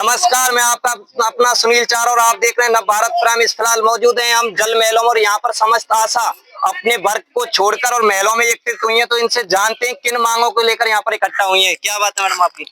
नमस्कार, मैं आपका अपना सुनील चार और आप देख रहे हैं नव भारत प्राइम। इस फिलहाल मौजूद हैं हम जल महलों में और यहाँ पर समस्त आशा अपने वर्ग को छोड़कर और महलों में एकत्रित हुई हैं। तो इनसे जानते हैं किन मांगों को लेकर यहाँ पर इकट्ठा हुई हैं। क्या बात है मैडम आपकी?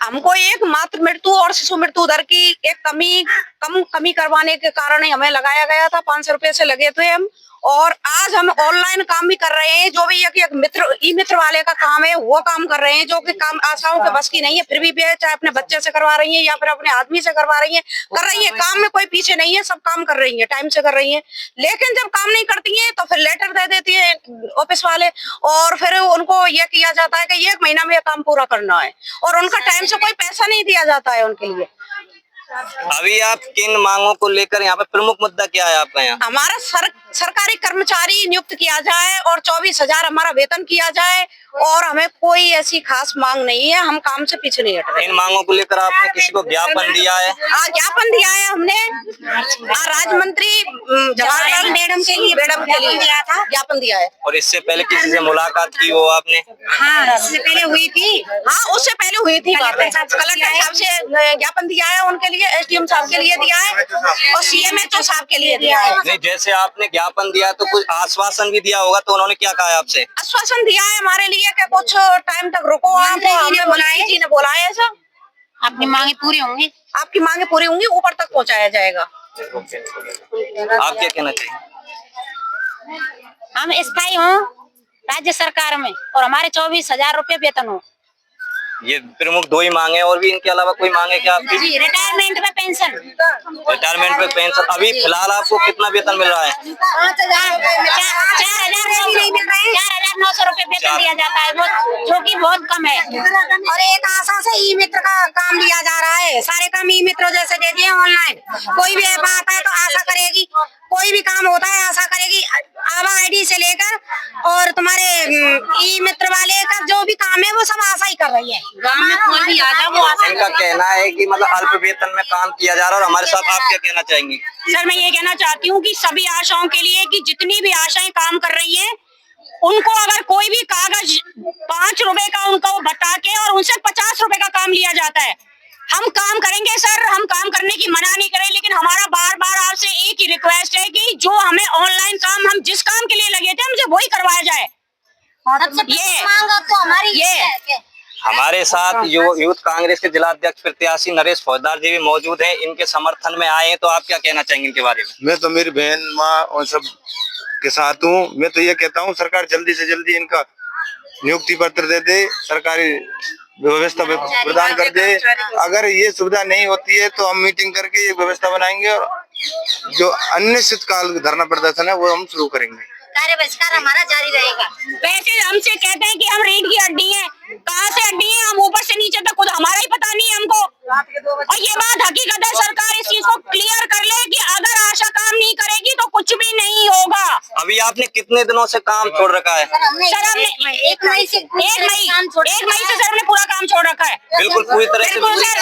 हमको एक मातृ मृत्यु और शिशु मृत्यु दर की एक कमी करवाने के कारण हमें लगाया गया था। 500 रुपए से लगे थे हम, और आज हम ऑनलाइन काम भी कर रहे हैं। जो भी एक मित्र ई मित्र वाले का काम है वो काम कर रहे हैं, जो कि काम आशाओं के बस की नहीं है। फिर भी चाहे अपने बच्चे से करवा रही है या फिर अपने आदमी से करवा रही है, कर रही है। काम में कोई पीछे नहीं है, सब काम कर रही है, टाइम से कर रही है। लेकिन जब काम नहीं करती है तो फिर लेटर दे देती है ऑफिस वाले, और फिर उनको ये किया जाता है कि 1 महीना में ये काम पूरा करना है, और उनका टाइम से कोई पैसा नहीं दिया जाता है उनके लिए। अभी आप किन मांगों को लेकर यहाँ पे प्रमुख मुद्दा क्या है आपका? यहाँ हमारा सरकारी कर्मचारी नियुक्त किया जाए और 24,000 हमारा वेतन किया जाए, और हमें कोई ऐसी खास मांग नहीं है। हम काम से पीछे नहीं हट रहे। इन मांगों को लेकर आपने किसी को ज्ञापन दिया है? ज्ञापन दिया है हमने राज्य मंत्री जवाहरलाल मैडम के लिए दिया था, ज्ञापन दिया है। और इससे पहले किसी से मुलाकात की हो आपने? हाँ, उससे पहले हुई थी। हाँ, उससे पहले हुई थी। कलेक्टर साहब से ज्ञापन दिया है, उनके लिए एसडीएम साहब के लिए दिया है, और सीएमएचओ साहब के लिए दिया है। नहीं, जैसे आपने ज्ञापन दिया तो कुछ आश्वासन भी दिया होगा, तो उन्होंने क्या कहा आपसे? आश्वासन दिया है हमारे लिए कि कुछ टाइम तक रुको। मंत्री जी ने बोला है सब आपकी मांगे पूरी होंगी, आपकी मांगे पूरी होंगी, ऊपर तक पहुंचाया जाएगा। आप क्या कहना चाहिए? हम स्थायी हों राज्य सरकार में, और हमारे 24,000 रुपए वेतन हो। ये प्रमुख 2 ही मांगे, और भी इनके अलावा कोई मांगे क्या आपकी? जी, रिटायरमेंट पे पेंशन। रिटायरमेंट पे पेंशन। अभी फिलहाल आपको कितना वेतन मिल रहा है? 4,900 रुपए वेतन दिया जाता है, जो कि बहुत कम है। और एक आशा से ई मित्र का काम लिया जा रहा है। सारे काम ई मित्र जैसे दे दिए ऑनलाइन। कोई भी ऐप आता है तो आशा करेगी, कोई भी काम होता है आशा करेगी। आभा आईडी से लेकर और तुम्हारे ई मित्र वाले का जो भी काम है वो सब आशा ही कर रही है। गांव में कोई भी आता है वो आशा। इनका कहना है कि मतलब अल्प वेतन में काम किया जा रहा है, और हमारे साथ आप क्या कहना चाहेंगी? सर, मैं ये कहना चाहती हूँ कि सभी आशाओं के लिए कि जितनी भी आशाएं काम कर रही हैं, उनको अगर कोई भी कागज 5 रुपए का उनको बता के और उनसे 50 रुपए का काम लिया जाता है, हम काम करेंगे सर। हम काम करने की मना नहीं करें, लेकिन हमारा बार बार आपसे एक ही रिक्वेस्ट है कि जो हमें ऑनलाइन काम, हम जिस काम के लिए लगे थे हमसे वही करवाया जाए। ये मांग तो हमारी ये हमारे साथ यूथ कांग्रेस के जिला अध्यक्ष प्रत्याशी नरेश फौजदार जी भी मौजूद हैं। इनके समर्थन में आए हैं, तो आप क्या कहना चाहेंगे इनके बारे में? मैं तो मेरी बहन, माँ और सब के साथ हूँ। मैं तो ये कहता हूँ सरकार जल्दी से जल्दी इनका नियुक्ति पत्र दे दे, सरकारी व्यवस्था प्रदान कर दे। अगर ये सुविधा नहीं होती है तो हम मीटिंग करके ये व्यवस्था बनाएंगे, और जो अनिश्चितकाल धरना प्रदर्शन है वो हम शुरू करेंगे। कार्य बहिष्कार हमारा जारी रहेगा। वैसे हमसे कहते हैं कि हम रीढ़ की हड्डी हैं। कहाँ से हड्डी हैं? हम ऊपर से नीचे तक खुद हमारा ही पता नहीं है हमको। और ये बात हकीकत है, सरकार इस चीज को क्लियर कर ले कि अगर आशा काम नहीं करेगी तो कुछ भी नहीं होगा। अभी आपने कितने दिनों से काम छोड़ रखा है? सर, हमने 1 मई से सर हमने पूरा काम छोड़ रखा है। बिल्कुल पूरी तरह से। बिल्कुल सर,